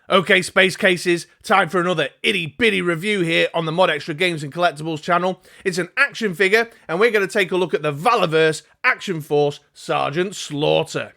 Okay, Space Cases, time for another itty-bitty review here on the MoDXtra Games and Collectibles channel. It's an action figure, and we're going to take a look at the Valaverse Action Force Sgt Slaughter.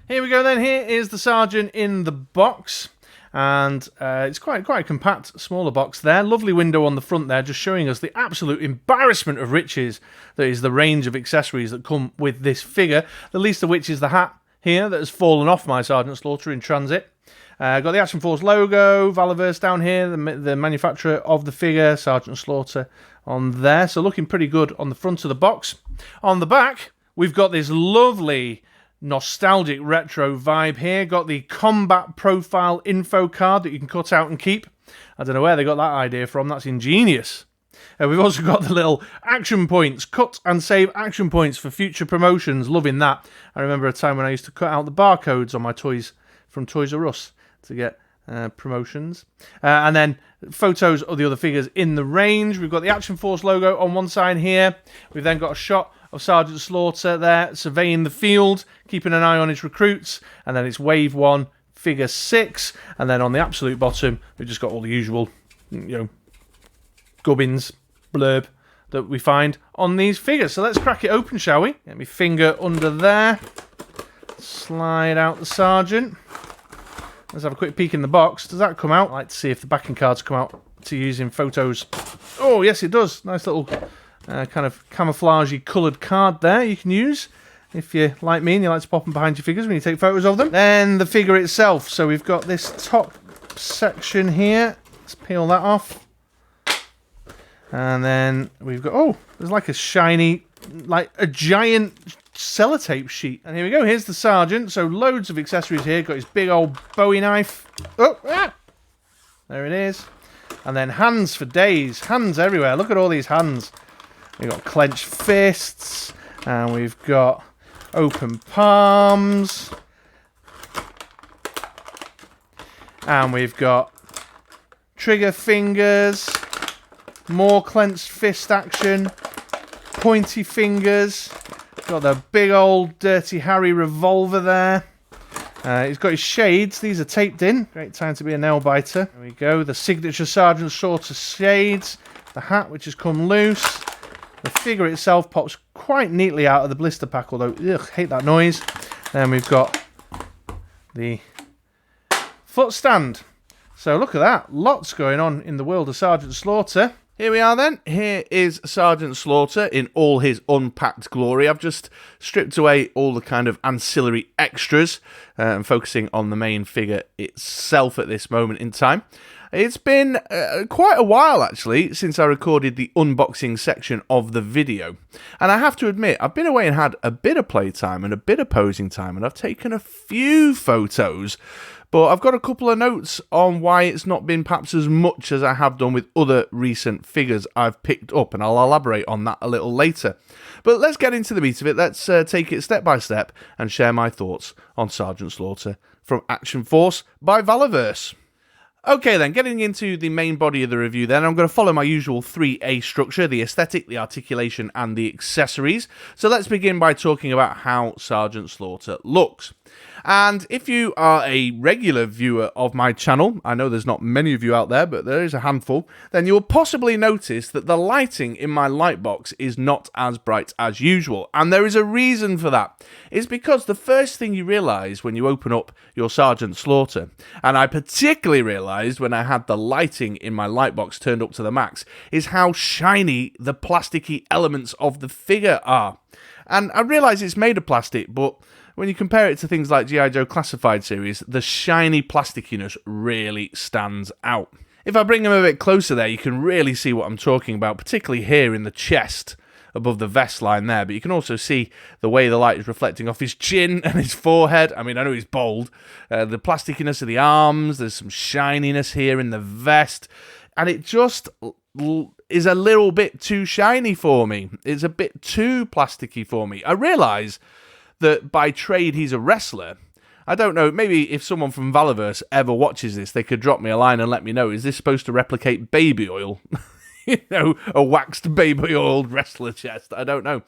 Here we go then, here is the Sergeant in the box. And it's quite a compact, smaller box there. Lovely window on the front there, just showing us the absolute embarrassment of riches that is the range of accessories that come with this figure. The least of which is the hat here that has fallen off my Sgt Slaughter in transit. Got the Action Force logo, Valaverse down here, the manufacturer of the figure, Sgt Slaughter on there. So looking pretty good on the front of the box. On the back, we've got this lovely nostalgic retro vibe here. Got the combat profile info card that you can cut out and keep. I don't know where they got that idea from. That's ingenious. We've also got the little action points, cut and save action points for future promotions. Loving that. I remember a time when I used to cut out the barcodes on my toys from Toys R Us to get promotions. And then photos of the other figures in the range. We've got the Action Force logo on one side here. We've then got a shot of Sgt Slaughter there, surveying the field, keeping an eye on his recruits, and then it's Wave 1, Figure 6, and then on the absolute bottom, we've just got all the usual, gubbins, blurb that we find on these figures. So let's crack it open, shall we? Get my finger under there, slide out the Sergeant. Let's have a quick peek in the box. Does that come out? I'd like to see if the backing cards come out to use in photos. Oh, yes, it does. Nice little kind of camouflagey coloured card there you can use if you like me and you like to pop them behind your figures when you take photos of them. Then the figure itself. So we've got this top section here. Let's peel that off. And then we've got, oh, there's like a shiny, like a giant sellotape sheet. And here we go. Here's the Sergeant. So loads of accessories here. Got his big old Bowie knife. Oh, ah! There it is. And then hands for days. Hands everywhere. Look at all these hands. We've got clenched fists, and we've got open palms, and we've got trigger fingers, more clenched fist action, pointy fingers, got the big old Dirty Harry revolver there. He's got his shades, these are taped in, great time to be a nail biter. There we go, the signature Sgt Slaughter shades, the hat which has come loose. The figure itself pops quite neatly out of the blister pack, although, ugh, hate that noise. Then we've got the foot stand. So look at that, lots going on in the world of Sgt Slaughter. Here we are then, here is Sgt Slaughter in all his unpacked glory. I've just stripped away all the kind of ancillary extras and focusing on the main figure itself at this moment in time. It's been quite a while, actually, since I recorded the unboxing section of the video. And I have to admit, I've been away and had a bit of playtime and a bit of posing time, and I've taken a few photos. But I've got a couple of notes on why it's not been perhaps as much as I have done with other recent figures I've picked up, and I'll elaborate on that a little later. But let's get into the meat of it. Let's take it step by step and share my thoughts on Sgt Slaughter from Action Force by Valaverse. Okay then, getting into the main body of the review then, I'm going to follow my usual 3A structure, the aesthetic, the articulation, and the accessories. So let's begin by talking about how Sgt Slaughter looks. And if you are a regular viewer of my channel, I know there's not many of you out there, but there is a handful, then you will possibly notice that the lighting in my light box is not as bright as usual. And there is a reason for that. It's because the first thing you realise when you open up your Sgt Slaughter, and I particularly realised when I had the lighting in my light box turned up to the max, is how shiny the plasticky elements of the figure are. And I realise it's made of plastic, but when you compare it to things like G.I. Joe Classified series, the shiny plasticiness really stands out. If I bring him a bit closer there, you can really see what I'm talking about, particularly here in the chest, above the vest line there. But you can also see the way the light is reflecting off his chin and his forehead. I mean, I know he's bald. The plasticiness of the arms, there's some shininess here in the vest. And it just is a little bit too shiny for me. It's a bit too plasticky for me. I realise that by trade he's a wrestler. I don't know, maybe if someone from Valaverse ever watches this, they could drop me a line and let me know, is this supposed to replicate baby oil? a waxed baby oiled wrestler chest. I don't know.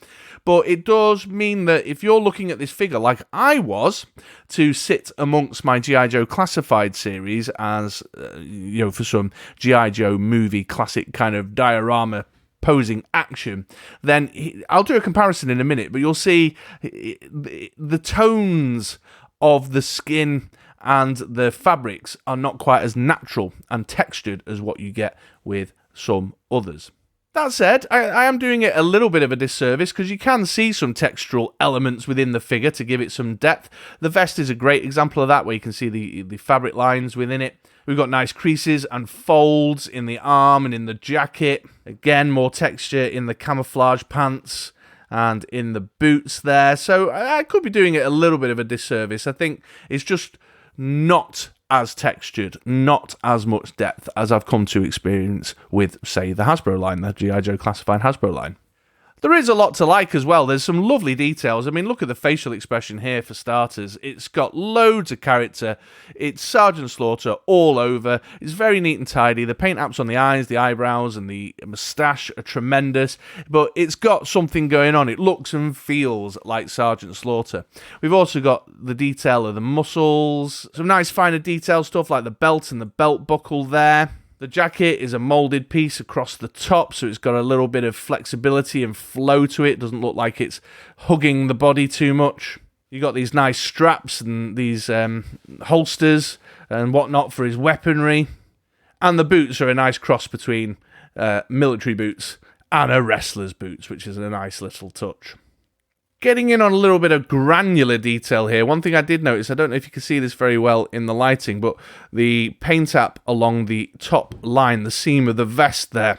But it does mean that if you're looking at this figure like I was, to sit amongst my G.I. Joe Classified series as, for some G.I. Joe movie classic kind of diorama posing action, then I'll do a comparison in a minute, but you'll see the tones of the skin and the fabrics are not quite as natural and textured as what you get with some others. That said, I am doing it a little bit of a disservice because you can see some textural elements within the figure to give it some depth. The vest is a great example of that, where you can see the fabric lines within it. We've got nice creases and folds in the arm and in the jacket. Again, more texture in the camouflage pants and in the boots there. So I could be doing it a little bit of a disservice. I think it's just not as textured, not as much depth as I've come to experience with, say, the Hasbro line, the G.I. Joe Classified Hasbro line. There is a lot to like as well. There's some lovely details. I mean, look at the facial expression here for starters. It's got loads of character. It's Sgt. Slaughter all over. It's very neat and tidy. The paint apps on the eyes, the eyebrows, and the moustache are tremendous. But it's got something going on. It looks and feels like Sgt. Slaughter. We've also got the detail of the muscles. Some nice finer detail stuff like the belt and the belt buckle there. The jacket is a moulded piece across the top, so it's got a little bit of flexibility and flow to it. It doesn't look like it's hugging the body too much. You got these nice straps and these holsters and whatnot for his weaponry. And the boots are a nice cross between military boots and a wrestler's boots, which is a nice little touch. Getting in on a little bit of granular detail here, one thing I did notice, I don't know if you can see this very well in the lighting, but the paint app along the top line, the seam of the vest there,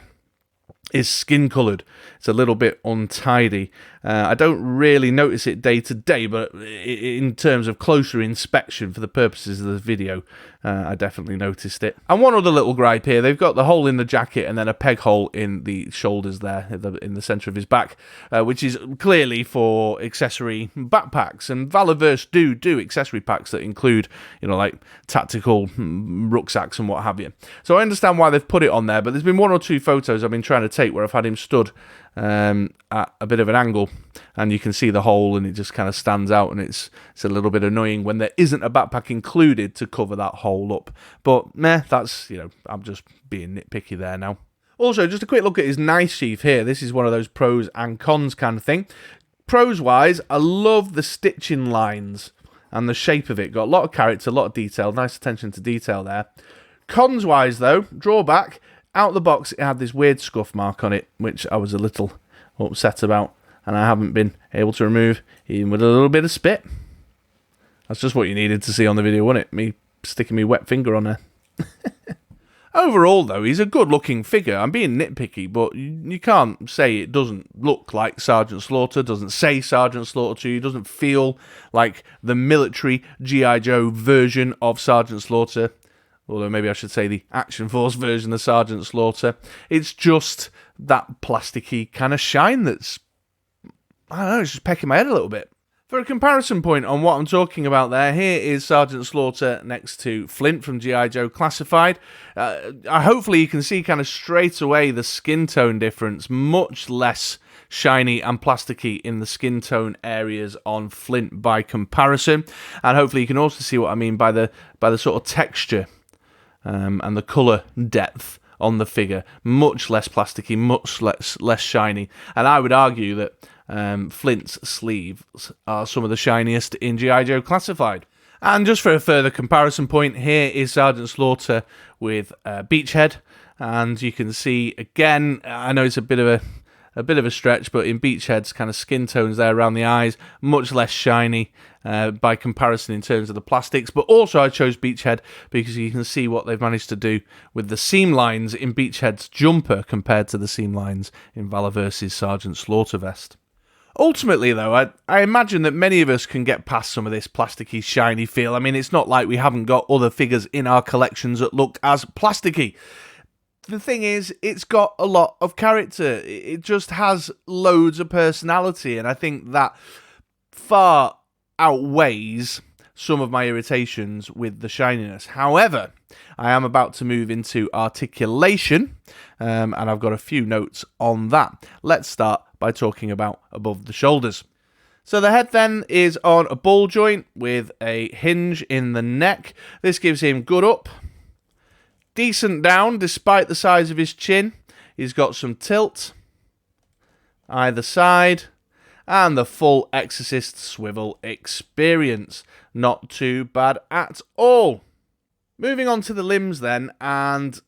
is skin coloured. It's a little bit untidy. I don't really notice it day to day, but in terms of closer inspection for the purposes of the video, I definitely noticed it. And one other little gripe here, they've got the hole in the jacket and then a peg hole in the shoulders there, in the centre of his back, which is clearly for accessory backpacks. And Valaverse do accessory packs that include, like tactical rucksacks and what have you. So I understand why they've put it on there, but there's been one or two photos I've been trying to take where I've had him stood at a bit of an angle, and you can see the hole and it just kind of stands out, and it's a little bit annoying when there isn't a backpack included to cover that hole up. But that's, I'm just being nitpicky there now. Also, just a quick look at his knife sheath here. This is one of those pros and cons kind of thing. Pros wise, I love the stitching lines and the shape of it. Got a lot of character, a lot of detail, nice attention to detail there. Cons wise though, drawback, out the box, it had this weird scuff mark on it, which I was a little upset about, and I haven't been able to remove, even with a little bit of spit. That's just what you needed to see on the video, wasn't it? Me sticking my wet finger on there. Overall, though, he's a good-looking figure. I'm being nitpicky, but you can't say it doesn't look like Sgt. Slaughter, doesn't say Sgt. Slaughter to you, doesn't feel like the military G.I. Joe version of Sgt. Slaughter. Although maybe I should say the Action Force version of Sgt. Slaughter. It's just that plasticky kind of shine that's, I don't know, it's just pecking my head a little bit. For a comparison point on what I'm talking about there, here is Sgt. Slaughter next to Flint from G.I. Joe Classified. Hopefully you can see kind of straight away the skin tone difference, much less shiny and plasticky in the skin tone areas on Flint by comparison. And hopefully you can also see what I mean by the sort of texture and the colour depth on the figure. Much less plasticky, much less shiny. And I would argue that Flint's sleeves are some of the shiniest in G.I. Joe Classified. And just for a further comparison point, here is Sgt. Slaughter with Beachhead. And you can see, again, I know it's a bit of a stretch, but in Beachhead's kind of skin tones there around the eyes, much less shiny by comparison in terms of the plastics. But also I chose Beachhead because you can see what they've managed to do with the seam lines in Beachhead's jumper compared to the seam lines in Valaverse's Sgt. Slaughter vest. Ultimately, though, I imagine that many of us can get past some of this plasticky, shiny feel. I mean, it's not like we haven't got other figures in our collections that look as plasticky. The thing is, it's got a lot of character. It just has loads of personality, and I think that far outweighs some of my irritations with the shininess. However, I am about to move into articulation, and I've got a few notes on that. Let's start by talking about above the shoulders. So the head then is on a ball joint with a hinge in the neck. This gives him good up, decent down despite the size of his chin. He's got some tilt either side, and the full Exorcist swivel experience. Not too bad at all. Moving on to the limbs then, and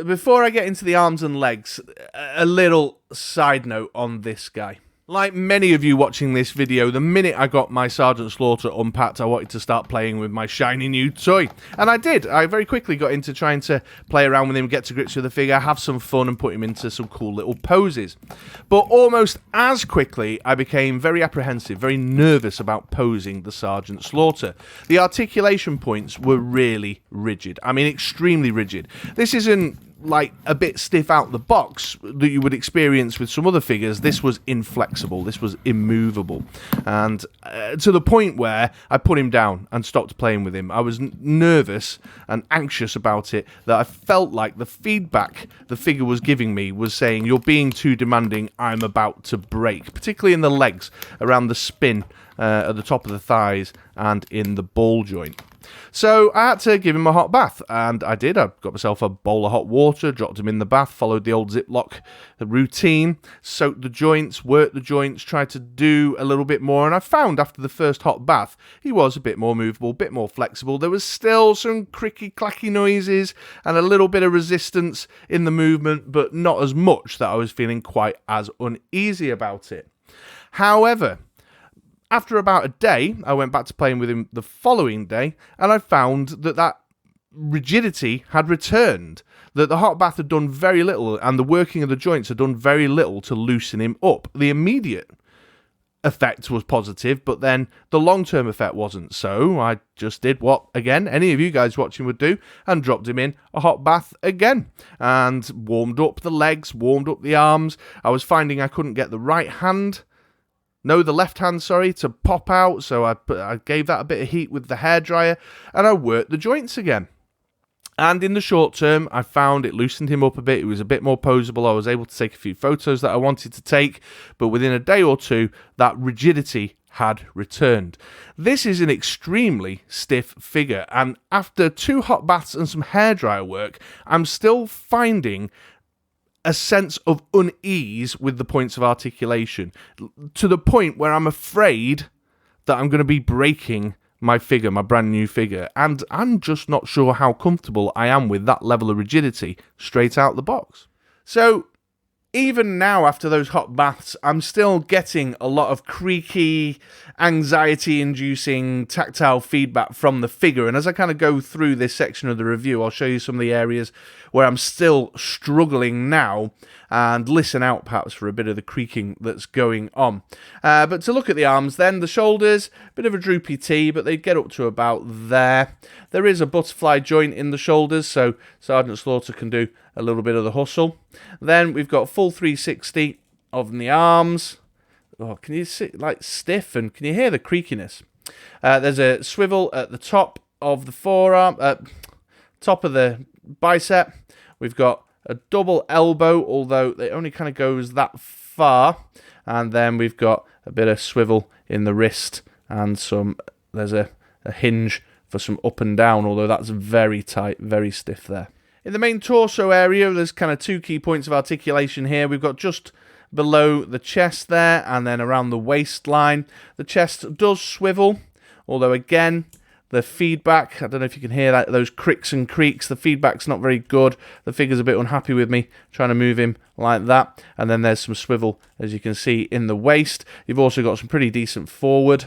before I get into the arms and legs, a little side note on this guy. Like many of you watching this video, the minute I got my Sgt Slaughter unpacked, I wanted to start playing with my shiny new toy. And I did. I very quickly got into trying to play around with him, get to grips with the figure, have some fun, and put him into some cool little poses. But almost as quickly, I became very apprehensive, very nervous about posing the Sgt Slaughter. The articulation points were really rigid. I mean, extremely rigid. This isn't like a bit stiff out the box that you would experience with some other figures. This was inflexible, this was immovable, and to the point where I put him down and stopped playing with him. I was nervous and anxious about it, that I felt like the feedback the figure was giving me was saying, you're being too demanding, I'm about to break, particularly in the legs, around the spin, at the top of the thighs, and in the ball joint. So I had to give him a hot bath, and I did. I got myself a bowl of hot water, dropped him in the bath, followed the old Ziploc routine, soaked the joints, worked the joints, tried to do a little bit more, and I found after the first hot bath, he was a bit more movable, a bit more flexible. There was still some cricky-clacky noises and a little bit of resistance in the movement, but not as much that I was feeling quite as uneasy about it. However, after about a day, I went back to playing with him the following day, and I found that rigidity had returned, that the hot bath had done very little, and the working of the joints had done very little to loosen him up. The immediate effect was positive, but then the long-term effect wasn't. So I just did what, again, any of you guys watching would do, and dropped him in a hot bath again, and warmed up the legs, warmed up the arms. I was finding I couldn't get the left hand, to pop out, so I gave that a bit of heat with the hairdryer, and I worked the joints again. And in the short term, I found it loosened him up a bit. It was a bit more posable. I was able to take a few photos that I wanted to take, but within a day or two, that rigidity had returned. This is an extremely stiff figure, and after 2 hot baths and some hairdryer work, I'm still finding a sense of unease with the points of articulation, to the point where I'm afraid that I'm going to be breaking my figure, my brand new figure, and I'm just not sure how comfortable I am with that level of rigidity straight out the box. So even now, after those hot baths, I'm still getting a lot of creaky, anxiety-inducing tactile feedback from the figure. And as I kind of go through this section of the review, I'll show you some of the areas where I'm still struggling now, and listen out perhaps for a bit of the creaking that's going on. But to look at the arms then, the shoulders, a bit of a droopy T, but they get up to about there. There is a butterfly joint in the shoulders, so Sgt Slaughter can do a little bit of the hustle. Then we've got full 360 of the arms. Oh, can you see, like, stiff, and can you hear the creakiness? There's a swivel at the top of the forearm, top of the bicep. We've got a double elbow, although it only kind of goes that far. And then we've got a bit of swivel in the wrist, and there's a hinge for some up and down, although that's very tight, very stiff there. In the main torso area, there's kind of 2 key points of articulation here. We've got just below the chest there, and then around the waistline. The chest does swivel, although again, the feedback, I don't know if you can hear that, those cricks and creaks, the feedback's not very good. The figure's a bit unhappy with me trying to move him like that. And then there's some swivel, as you can see, in the waist. You've also got some pretty decent forward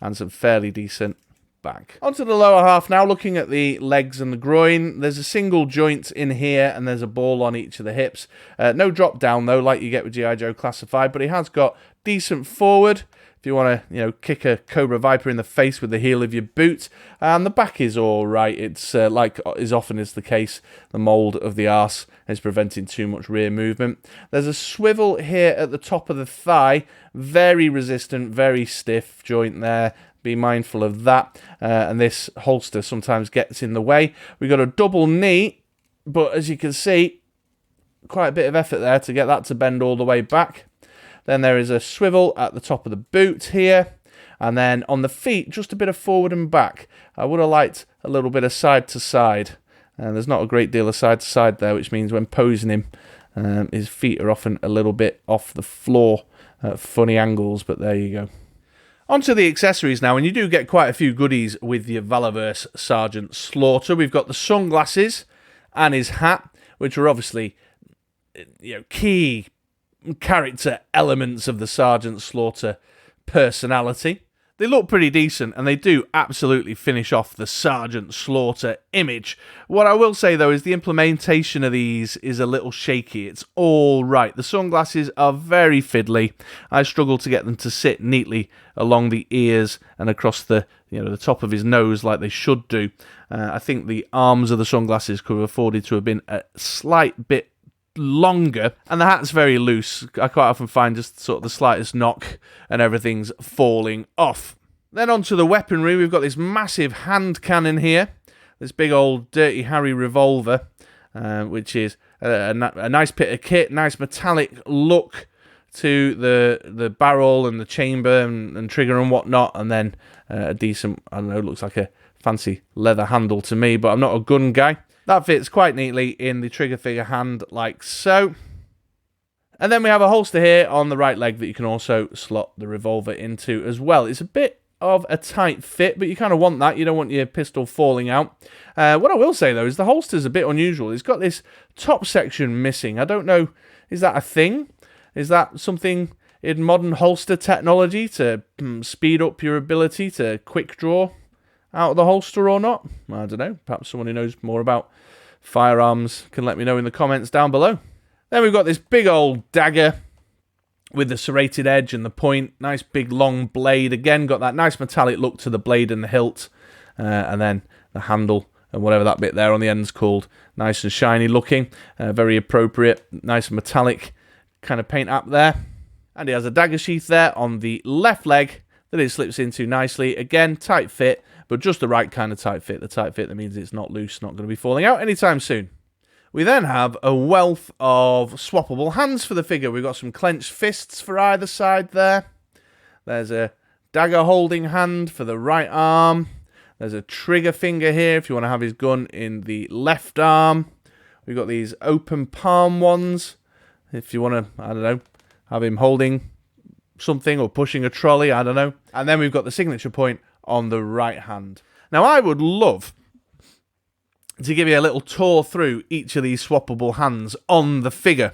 and some fairly decent back. Onto the lower half now, looking at the legs and the groin. There's a single joint in here, and there's a ball on each of the hips. No drop down though, like you get with G.I. Joe Classified, but he has got decent forward. If you want to, kick a Cobra Viper in the face with the heel of your boot. And the back is all right. It's, like is often is the case, the mould of the arse is preventing too much rear movement. There's a swivel here at the top of the thigh. Very resistant, very stiff joint there. be mindful of that. And this holster sometimes gets in the way. We've got a double knee, but as you can see, quite a bit of effort there to get that to bend all the way back. Then there is a swivel at the top of the boot here. And then on the feet, just a bit of forward and back. I would have liked a little bit of side to side. And there's not a great deal of side to side there, which means when posing him, his feet are often a little bit off the floor at funny angles, but there you go. Onto the accessories now, and you do get quite a few goodies with your Valaverse Sgt Slaughter. We've got the sunglasses and his hat, which are obviously, you know, key character elements of the Sgt Slaughter personality. They look pretty decent, and they do absolutely finish off the Sgt Slaughter image. What I will say, though, is the implementation of these is a little shaky. It's all right. The sunglasses are very fiddly. I struggle to get them to sit neatly along the ears and across the, you know, the top of his nose like they should do. I think the arms of the sunglasses could have afforded to have been a slight bit longer, and the hat's very loose. I quite often find just sort of the slightest knock and everything's falling off. Then onto the weaponry, we've got this massive hand cannon here, this big old Dirty Harry revolver, which is a nice bit of kit, nice metallic look to the barrel and the chamber and trigger and whatnot, and then a decent, I don't know, looks like a fancy leather handle to me, but I'm not a gun guy. That fits quite neatly in the trigger finger hand, like so. And then we have a holster here on the right leg that you can also slot the revolver into as well. It's a bit of a tight fit, but you kind of want that. You don't want your pistol falling out. What I will say, though, is the holster's a bit unusual. It's got this top section missing. I don't know, is that a thing? Is that something in modern holster technology to speed up your ability to quick draw out of the holster or not? I don't know. Perhaps someone who knows more about firearms can let me know in the comments down below. Then we've got this big old dagger with the serrated edge and the point. Nice big long blade. Again, got that nice metallic look to the blade and the hilt. And then the handle and whatever that bit there on the end's called. Nice and shiny looking. Very appropriate. Nice metallic kind of paint up there. And he has a dagger sheath there on the left leg that it slips into nicely. Again, tight fit, but just the right kind of tight fit. The tight fit that means it's not loose, not going to be falling out anytime soon. We then have a wealth of swappable hands for the figure. We've got some clenched fists for either side there. There's a dagger holding hand for the right arm. There's a trigger finger here if you want to have his gun in the left arm. We've got these open palm ones if you want to, I don't know, have him holding something or pushing a trolley, I don't know. And then we've got the signature point on the right hand. Now, I would love to give you a little tour through each of these swappable hands on the figure,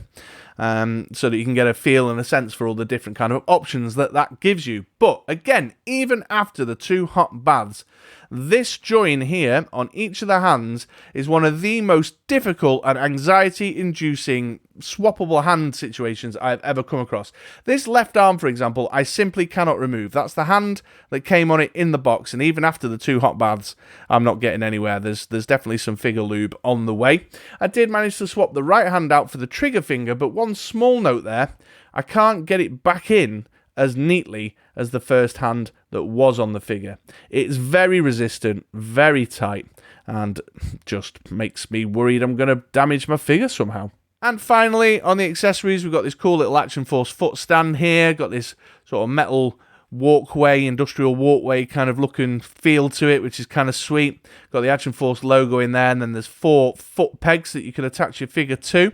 so that you can get a feel and a sense for all the different kind of options that gives you. But again, even after the 2 hot baths, this join here on each of the hands is one of the most difficult and anxiety-inducing swappable hand situations I've ever come across. This left arm, for example, I simply cannot remove. That's the hand that came on it in the box, and even after the 2 hot baths, I'm not getting anywhere. There's definitely some figure lube on the way. I did manage to swap the right hand out for the trigger finger, but one small note there, I can't get it back in as neatly as the first hand that was on the figure. It's very resistant, very tight, and just makes me worried I'm going to damage my figure somehow. And finally, on the accessories, we've got this cool little Action Force foot stand here. Got this sort of metal walkway, industrial walkway kind of look and feel to it, which is kind of sweet. Got the Action Force logo in there, and then there's 4 foot pegs that you can attach your figure to.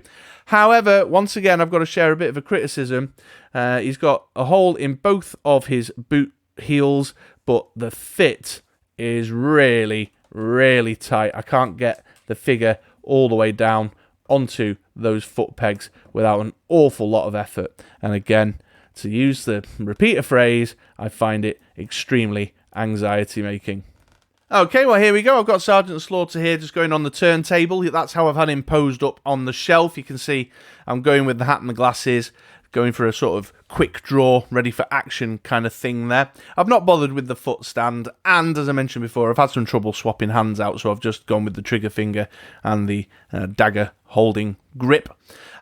However, once again, I've got to share a bit of a criticism. He's got a hole in both of his boot heels, but the fit is really, really tight. I can't get the figure all the way down onto those foot pegs without an awful lot of effort. And again, to use the repeater phrase, I find it extremely anxiety-making. Okay, well, here we go. I've got Sgt Slaughter here just going on the turntable. That's how I've had him posed up on the shelf. You can see I'm going with the hat and the glasses, going for a sort of quick draw, ready for action kind of thing there. I've not bothered with the foot stand, and as I mentioned before, I've had some trouble swapping hands out, so I've just gone with the trigger finger and the dagger holding grip.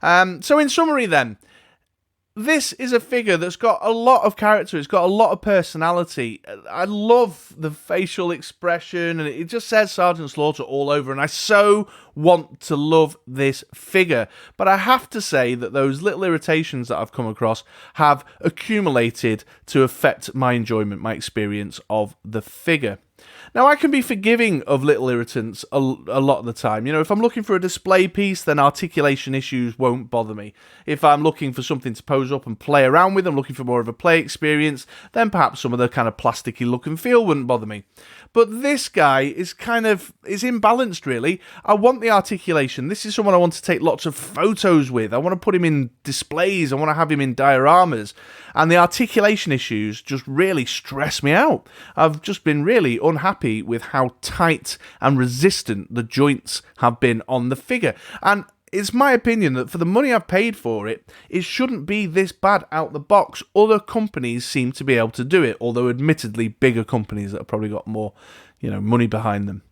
So in summary then, This is a figure that's got a lot of character. It's got a lot of personality. I love the facial expression, and it just says Sgt Slaughter all over, and I so want to love this figure. But I have to say that those little irritations that I've come across have accumulated to affect my enjoyment, my experience of the figure. Now, I can be forgiving of little irritants a lot of the time. You know, if I'm looking for a display piece, then articulation issues won't bother me. If I'm looking for something to pose up and play around with, I'm looking for more of a play experience, then perhaps some of the kind of plasticky look and feel wouldn't bother me. But this guy is imbalanced, really. I want the articulation. This is someone I want to take lots of photos with. I want to put him in displays. I want to have him in dioramas. And the articulation issues just really stress me out. I've just been really unhappy with how tight and resistant the joints have been on the figure. And it's my opinion that for the money I've paid for it, it shouldn't be this bad out the box. Other companies seem to be able to do it, although admittedly bigger companies that have probably got more, money behind them.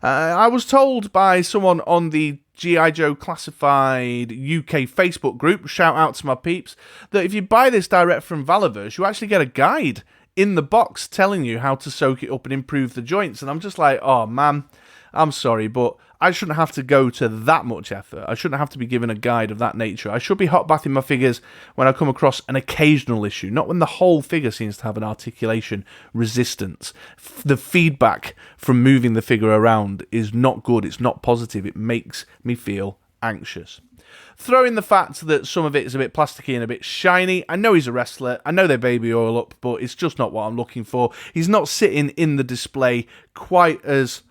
I was told by someone on the G.I. Joe Classified UK Facebook group, shout out to my peeps, that if you buy this direct from Valaverse, you actually get a guide in the box telling you how to soak it up and improve the joints. And I'm just like, oh man, I'm sorry, but I shouldn't have to go to that much effort. I shouldn't have to be given a guide of that nature. I should be hot bathing my figures when I come across an occasional issue, not when the whole figure seems to have an articulation resistance. The feedback from moving the figure around is not good. It's not positive. It makes me feel anxious. Throw in the fact that some of it is a bit plasticky and a bit shiny. I know he's a wrestler. I know they baby oil up, but it's just not what I'm looking for. He's not sitting in the display quite as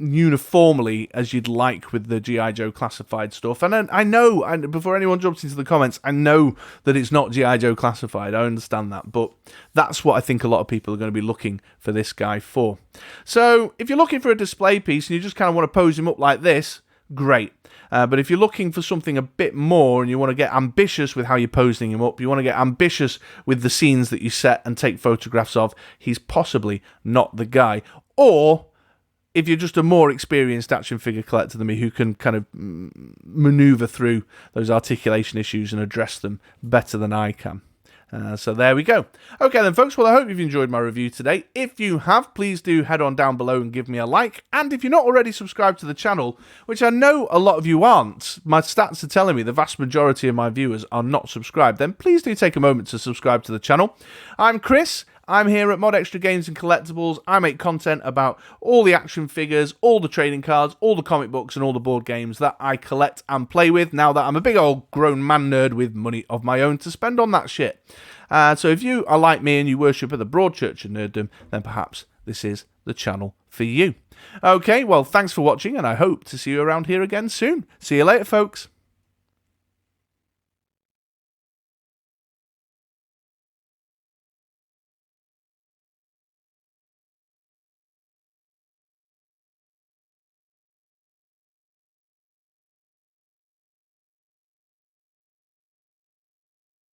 uniformly as you'd like with the G.I. Joe Classified stuff. And I know, and before anyone jumps into the comments, I know that it's not G.I. Joe Classified. I understand that, but that's what I think a lot of people are going to be looking for this guy for. So if you're looking for a display piece and you just kind of want to pose him up like this, great. But if you're looking for something a bit more and you want to get ambitious with how you're posing him up, you want to get ambitious with the scenes that you set and take photographs of, he's possibly not the guy. Or if you're just a more experienced action figure collector than me who can kind of maneuver through those articulation issues and address them better than I can. So there we go. Okay then, folks, well, I hope you've enjoyed my review today. If you have, please do head on down below and give me a like. And if you're not already subscribed to the channel, which I know a lot of you aren't, my stats are telling me the vast majority of my viewers are not subscribed, then please do take a moment to subscribe to the channel. I'm Chris. I'm here at MoDXtra Games and Collectibles. I make content about all the action figures, all the trading cards, all the comic books, and all the board games that I collect and play with now that I'm a big old grown man nerd with money of my own to spend on that shit. So if you are like me and you worship at the broad church of nerddom, then perhaps this is the channel for you. Okay, well, thanks for watching, and I hope to see you around here again soon. See you later, folks.